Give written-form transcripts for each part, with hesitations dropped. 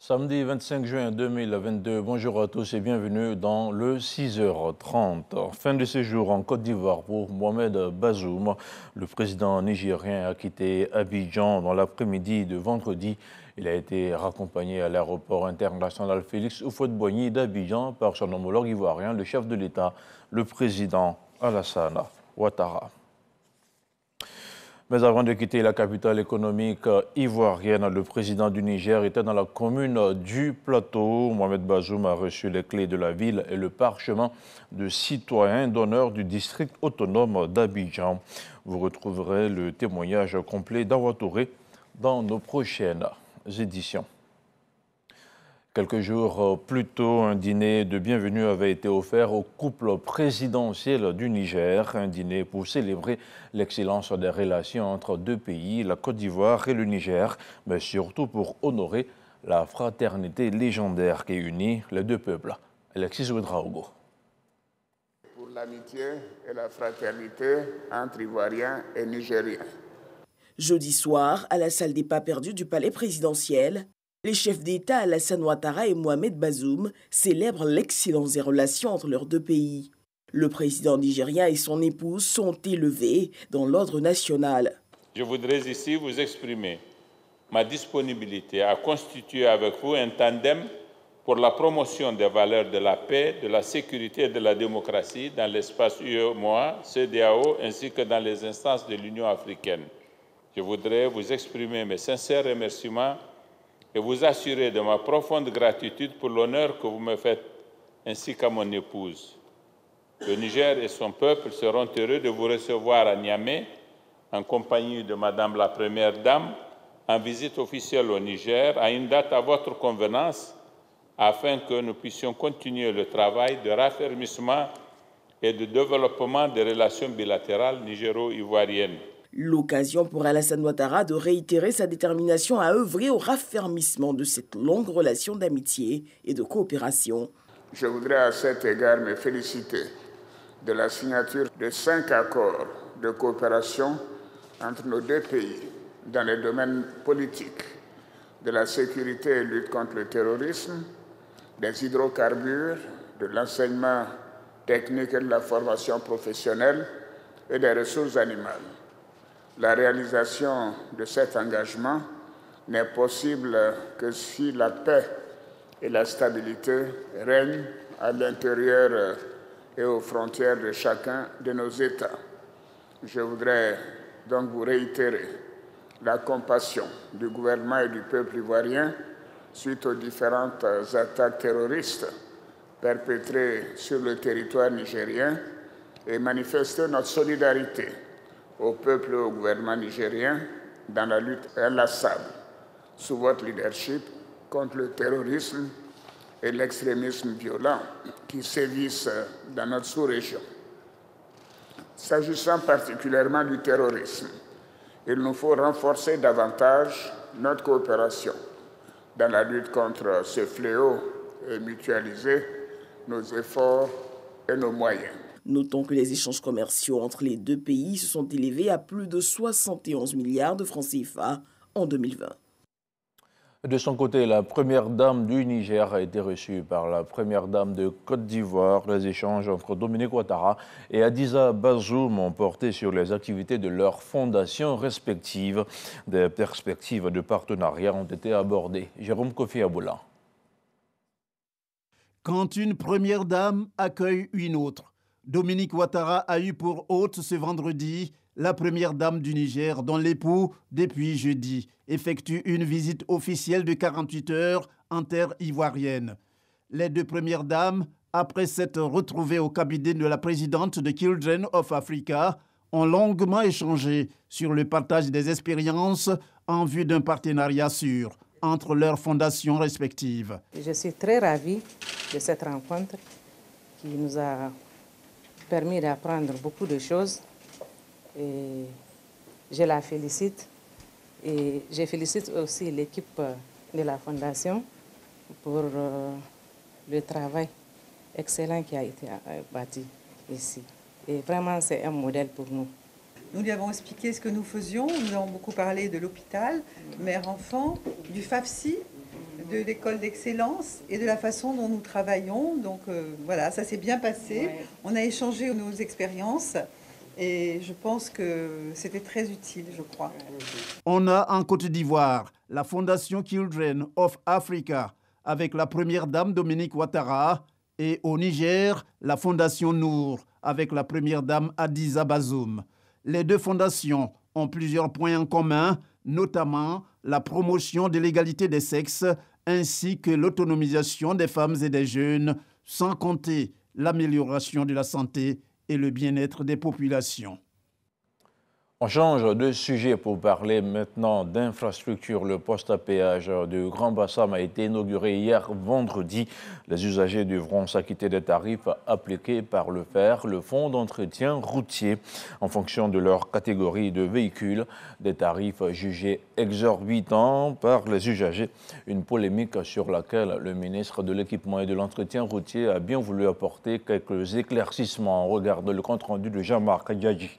Samedi 25 juin 2022, bonjour à tous et bienvenue dans le 6h30. Fin de séjour en Côte d'Ivoire pour Mohamed Bazoum. Le président nigérien a quitté Abidjan dans l'après-midi de vendredi. Il a été raccompagné à l'aéroport international Félix Houphouët-Boigny d'Abidjan par son homologue ivoirien, le chef de l'État, le président Alassane Ouattara. Mais avant de quitter la capitale économique ivoirienne, le président du Niger était dans la commune du Plateau. Mohamed Bazoum a reçu les clés de la ville et le parchemin de citoyen d'honneur du district autonome d'Abidjan. Vous retrouverez le témoignage complet d'Awa Touré dans nos prochaines éditions. Quelques jours plus tôt, un dîner de bienvenue avait été offert au couple présidentiel du Niger. Un dîner pour célébrer l'excellence des relations entre deux pays, la Côte d'Ivoire et le Niger, mais surtout pour honorer la fraternité légendaire qui unit les deux peuples. Alexis Ouedraogo. Pour l'amitié et la fraternité entre Ivoiriens et Nigériens. Jeudi soir, à la salle des pas perdus du palais présidentiel, les chefs d'État Alassane Ouattara et Mohamed Bazoum célèbrent l'excellence des relations entre leurs deux pays. Le président nigérien et son épouse sont élevés dans l'ordre national. Je voudrais ici vous exprimer ma disponibilité à constituer avec vous un tandem pour la promotion des valeurs de la paix, de la sécurité et de la démocratie dans l'espace UEMOA, CEDEAO ainsi que dans les instances de l'Union africaine. Je voudrais vous exprimer mes sincères remerciements et vous assurer de ma profonde gratitude pour l'honneur que vous me faites, ainsi qu'à mon épouse. Le Niger et son peuple seront heureux de vous recevoir à Niamey, en compagnie de Madame la Première Dame, en visite officielle au Niger, à une date à votre convenance, afin que nous puissions continuer le travail de raffermissement et de développement des relations bilatérales nigéro-ivoiriennes. L'occasion pour Alassane Ouattara de réitérer sa détermination à œuvrer au raffermissement de cette longue relation d'amitié et de coopération. Je voudrais à cet égard me féliciter de la signature de 5 accords de coopération entre nos deux pays dans les domaines politiques, de la sécurité et lutte contre le terrorisme, des hydrocarbures, de l'enseignement technique et de la formation professionnelle et des ressources animales. La réalisation de cet engagement n'est possible que si la paix et la stabilité règnent à l'intérieur et aux frontières de chacun de nos États. Je voudrais donc vous réitérer la compassion du gouvernement et du peuple ivoirien suite aux différentes attaques terroristes perpétrées sur le territoire nigérien et manifester notre solidarité au peuple et au gouvernement nigérien dans la lutte inlassable sous votre leadership contre le terrorisme et l'extrémisme violent qui sévissent dans notre sous-région. S'agissant particulièrement du terrorisme, il nous faut renforcer davantage notre coopération dans la lutte contre ce fléau et mutualiser nos efforts et nos moyens. Notons que les échanges commerciaux entre les deux pays se sont élevés à plus de 71 milliards de francs CFA en 2020. De son côté, la première dame du Niger a été reçue par la première dame de Côte d'Ivoire. Les échanges entre Dominique Ouattara et Hadiza Bazoum ont porté sur les activités de leurs fondations respectives. Des perspectives de partenariat ont été abordées. Jérôme Kofi Aboula. Quand une première dame accueille une autre, Dominique Ouattara a eu pour hôte ce vendredi la première dame du Niger, dont l'époux, depuis jeudi, effectue une visite officielle de 48 heures en terre ivoirienne. Les deux premières dames, après s'être retrouvées au cabinet de la présidente de Children of Africa, ont longuement échangé sur le partage des expériences en vue d'un partenariat sûr entre leurs fondations respectives. Je suis très ravie de cette rencontre qui nous a permis d'apprendre beaucoup de choses et je la félicite et je félicite aussi l'équipe de la Fondation pour le travail excellent qui a été bâti ici. Et vraiment, c'est un modèle pour nous. Nous lui avons expliqué ce que nous faisions. Nous avons beaucoup parlé de l'hôpital, mère-enfant, du FAFSI, de l'école d'excellence et de la façon dont nous travaillons. Donc voilà, ça s'est bien passé. Ouais. On a échangé nos expériences et je pense que c'était très utile, je crois. On a en Côte d'Ivoire la Fondation Children of Africa avec la première dame Dominique Ouattara et au Niger, la Fondation Nour avec la première dame Hadiza Bazoum. Les deux fondations ont plusieurs points en commun, notamment la promotion de l'égalité des sexes ainsi que l'autonomisation des femmes et des jeunes, sans compter l'amélioration de la santé et le bien-être des populations. On change de sujet pour parler maintenant d'infrastructure. Le poste à péage de Grand Bassam a été inauguré hier vendredi. Les usagers devront s'acquitter des tarifs appliqués par le FER, le Fonds d'entretien routier, en fonction de leur catégorie de véhicules. Des tarifs jugés exorbitants par les usagers. Une polémique sur laquelle le ministre de l'Équipement et de l'Entretien routier a bien voulu apporter quelques éclaircissements. On regarde le compte-rendu de Jean-Marc Adjadji.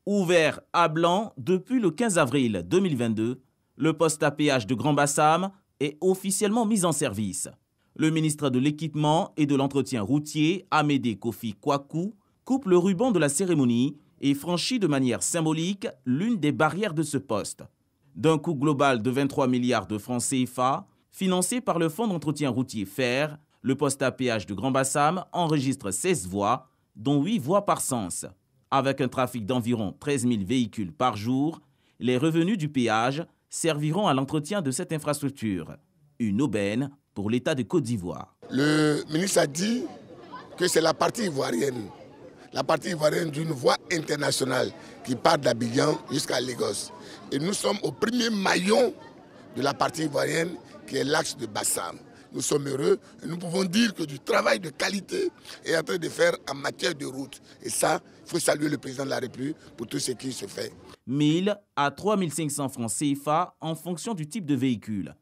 Ouvert à blanc depuis le 15 avril 2022, le poste à péage de Grand Bassam est officiellement mis en service. Le ministre de l'Équipement et de l'Entretien routier, Amédée Kofi Kwaku, coupe le ruban de la cérémonie et franchit de manière symbolique l'une des barrières de ce poste. D'un coût global de 23 milliards de francs CFA, financé par le Fonds d'entretien routier FER, le poste à péage de Grand Bassam enregistre 16 voies, dont 8 voies par sens. Avec un trafic d'environ 13 000 véhicules par jour, les revenus du péage serviront à l'entretien de cette infrastructure. Une aubaine pour l'État de Côte d'Ivoire. Le ministre a dit que c'est la partie ivoirienne d'une voie internationale qui part d'Abidjan jusqu'à Lagos. Et nous sommes au premier maillon de la partie ivoirienne qui est l'axe de Bassam. Nous sommes heureux et nous pouvons dire que du travail de qualité est en train de faire en matière de route. Et ça, il faut saluer le président de la République pour tout ce qui se fait. 1000 à 3500 francs CFA en fonction du type de véhicule.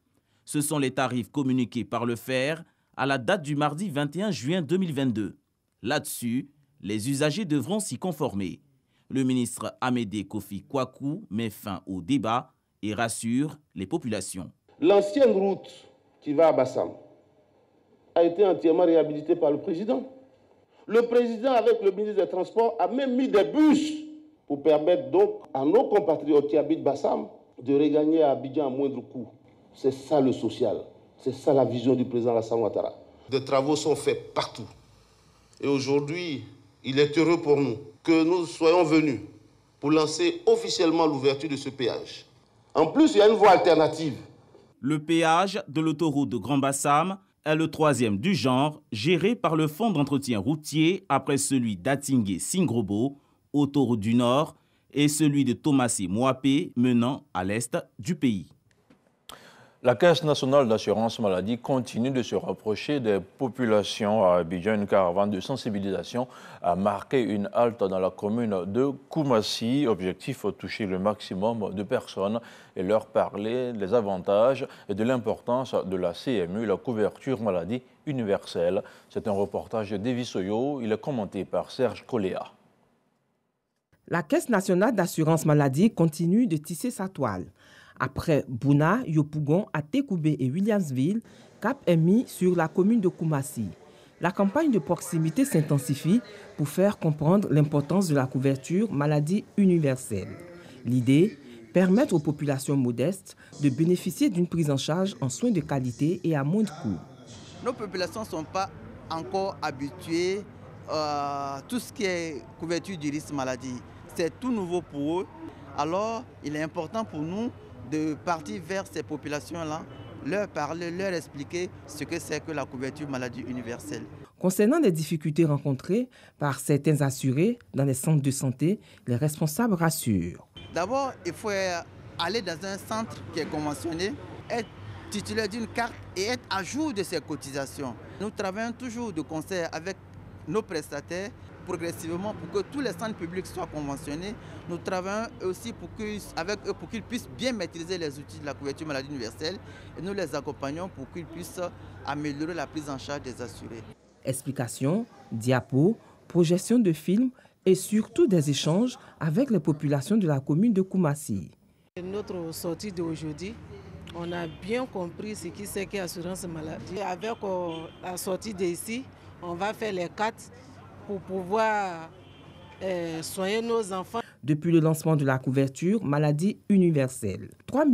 Ce sont les tarifs communiqués par le FER à la date du mardi 21 juin 2022. Là-dessus, les usagers devront s'y conformer. Le ministre Amédée Kofi Kwaku met fin au débat et rassure les populations. L'ancienne route qui va à Bassam a été entièrement réhabilitée par le président. Le président, avec le ministre des Transports, a même mis des bus pour permettre donc à nos compatriotes qui habitent Bassam de regagner à Abidjan à moindre coût. C'est ça le social, c'est ça la vision du président Alassane Ouattara. Des travaux sont faits partout. Et aujourd'hui, il est heureux pour nous que nous soyons venus pour lancer officiellement l'ouverture de ce péage. En plus, il y a une voie alternative. Le péage de l'autoroute de Grand Bassam est le troisième du genre géré par le Fonds d'entretien routier après celui d'Atingué-Singrobo, autoroute du Nord, et celui de Thomassi-Mouapé menant à l'est du pays. La Caisse nationale d'assurance maladie continue de se rapprocher des populations. À Abidjan, une caravane de sensibilisation a marqué une halte dans la commune de Koumassi. Objectif, toucher le maximum de personnes et leur parler des avantages et de l'importance de la CMU, la couverture maladie universelle. C'est un reportage d'Evi Soyo. Il est commenté par Serge Coléa. La Caisse nationale d'assurance maladie continue de tisser sa toile. Après Bouna, Yopougon, Atekoubé et Williamsville, cap est mis sur la commune de Koumassi. La campagne de proximité s'intensifie pour faire comprendre l'importance de la couverture maladie universelle. L'idée, permettre aux populations modestes de bénéficier d'une prise en charge en soins de qualité et à moindre coût. Nos populations ne sont pas encore habituées à tout ce qui est couverture du risque maladie. C'est tout nouveau pour eux. Alors, il est important pour nous de partir vers ces populations-là, leur parler, leur expliquer ce que c'est que la couverture maladie universelle. Concernant les difficultés rencontrées par certains assurés dans les centres de santé, les responsables rassurent. D'abord, il faut aller dans un centre qui est conventionné, être titulaire d'une carte et être à jour de ses cotisations. Nous travaillons toujours de concert avec nos prestataires progressivement pour que tous les centres publics soient conventionnés. Nous travaillons aussi avec eux pour qu'ils puissent bien maîtriser les outils de la couverture maladie universelle et nous les accompagnons pour qu'ils puissent améliorer la prise en charge des assurés. Explications, diapos, projection de films et surtout des échanges avec les populations de la commune de Koumassi. Notre sortie d'aujourd'hui, On a bien compris ce qui c'est qu'assurance maladie. Avec la sortie d'ici, on va faire les 4 pour pouvoir soigner nos enfants. Depuis le lancement de la couverture maladie universelle, 3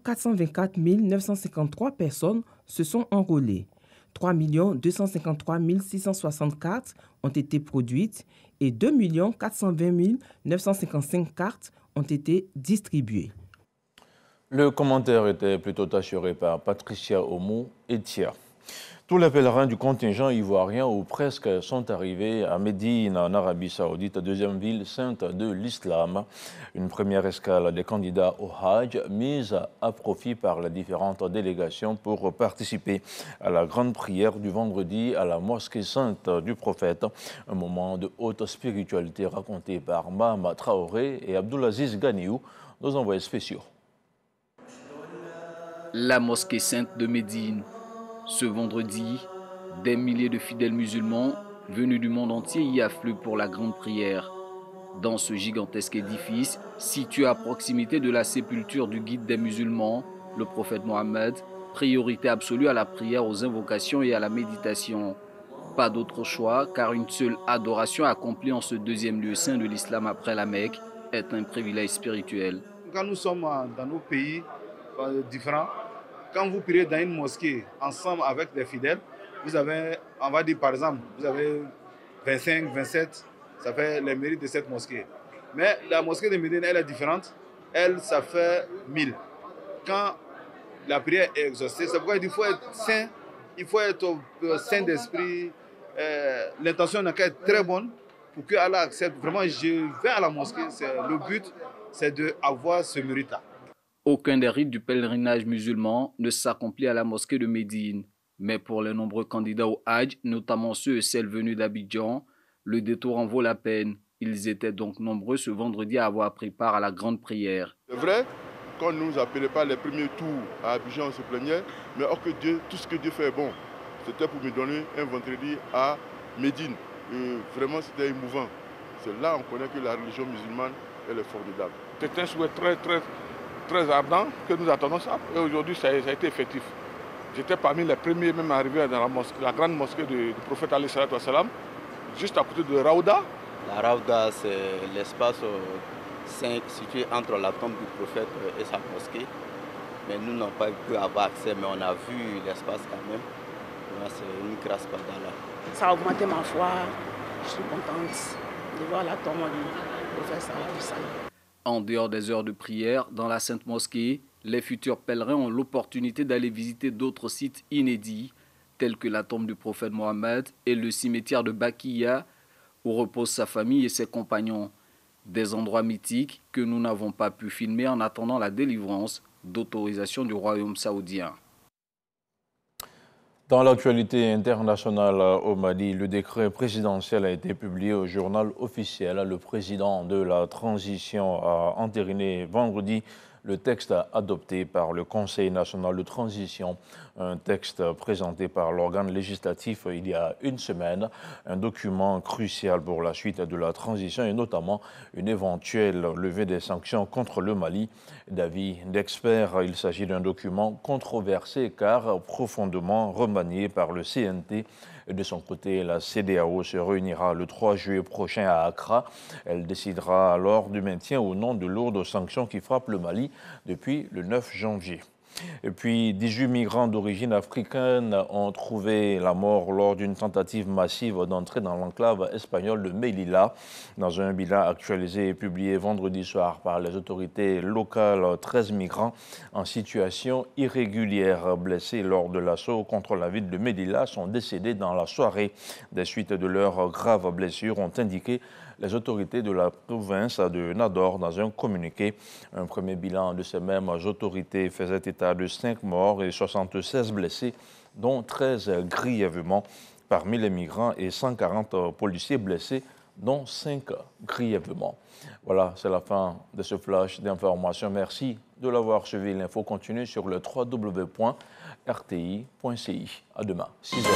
424 953 personnes se sont enrôlées. 3 253 664 ont été produites et 2 420 955 cartes ont été distribuées. Le commentaire était plutôt assuré par Patricia Oumou et Tia. Tous les pèlerins du contingent ivoirien ou presque sont arrivés à Médine, en Arabie Saoudite, deuxième ville sainte de l'islam. Une première escale des candidats au Hajj mise à profit par les différentes délégations pour participer à la grande prière du vendredi à la mosquée sainte du prophète. Un moment de haute spiritualité raconté par Mahama Traoré et Abdulaziz Ganiou, nos envoyés spéciaux. La mosquée sainte de Médine. Ce vendredi, des milliers de fidèles musulmans venus du monde entier y affluent pour la grande prière. Dans ce gigantesque édifice, situé à proximité de la sépulture du guide des musulmans, le prophète Mohammed, priorité absolue à la prière, aux invocations et à la méditation. Pas d'autre choix, car une seule adoration accomplie en ce deuxième lieu saint de l'islam après la Mecque est un privilège spirituel. Quand nous sommes dans nos pays différents, quand vous priez dans une mosquée ensemble avec des fidèles, vous avez, on va dire par exemple, vous avez 25, 27, ça fait les mérites de cette mosquée. Mais la mosquée de Médine, elle est différente. Elle, ça fait 1000. Quand la prière est exaucée, c'est pourquoi il faut être saint, il faut être saint d'esprit. L'intention n'a qu'à être très bonne pour que Allah accepte. Vraiment, je vais à la mosquée, le but, c'est d'avoir ce mérite-là. Aucun des rites du pèlerinage musulman ne s'accomplit à la mosquée de Médine. Mais pour les nombreux candidats au Hajj, notamment ceux et celles venus d'Abidjan, le détour en vaut la peine. Ils étaient donc nombreux ce vendredi à avoir pris part à la grande prière. C'est vrai, quand nous nous appelait pas les premiers tours à Abidjan, on se plaignait, mais or que Dieu, tout ce que Dieu fait est bon. C'était pour me donner un vendredi à Médine. Et vraiment, c'était émouvant. C'est là qu'on connaît que la religion musulmane, elle est formidable. C'est un souhait très ardent que nous attendons ça. Et aujourd'hui, ça a été effectif. J'étais parmi les premiers même arrivés dans la grande mosquée du prophète alayhi salatu wassalam, juste à côté de Raouda. La Raouda, c'est l'espace saint situé entre la tombe du prophète et sa mosquée. Mais nous n'avons pas pu avoir accès, mais on a vu l'espace quand même. C'est une grâce par d'Allah. Ça a augmenté ma foi. Je suis contente de voir la tombe du prophète sallallahu alayhi wa sallam. En dehors des heures de prière, dans la Sainte Mosquée, les futurs pèlerins ont l'opportunité d'aller visiter d'autres sites inédits, tels que la tombe du prophète Mohammed et le cimetière de Bakiya, où repose sa famille et ses compagnons. Des endroits mythiques que nous n'avons pas pu filmer en attendant la délivrance d'autorisation du royaume saoudien. Dans l'actualité internationale au Mali, le décret présidentiel a été publié au journal officiel. Le président de la transition a entériné vendredi le texte adopté par le Conseil national de transition, un texte présenté par l'organe législatif il y a une semaine, un document crucial pour la suite de la transition et notamment une éventuelle levée des sanctions contre le Mali. D'avis d'experts, il s'agit d'un document controversé car profondément remanié par le CNT. De son côté, la CEDEAO se réunira le 3 juillet prochain à Accra. Elle décidera alors du maintien ou non de lourdes sanctions qui frappent le Mali depuis le 9 janvier. Et puis, 18 migrants d'origine africaine ont trouvé la mort lors d'une tentative massive d'entrer dans l'enclave espagnole de Melilla. Dans un bilan actualisé et publié vendredi soir par les autorités locales, 13 migrants en situation irrégulière blessés lors de l'assaut contre la ville de Melilla sont décédés dans la soirée. Des suites de leurs graves blessures ont indiqué les autorités de la province de Nador dans un communiqué. Un premier bilan de ces mêmes autorités faisait état de 5 morts et 76 blessés, dont 13 grièvement parmi les migrants et 140 policiers blessés, dont 5 grièvement. Voilà, c'est la fin de ce flash d'information. Merci de l'avoir suivi. L'info continue sur le www.rti.ci. À demain, 6h.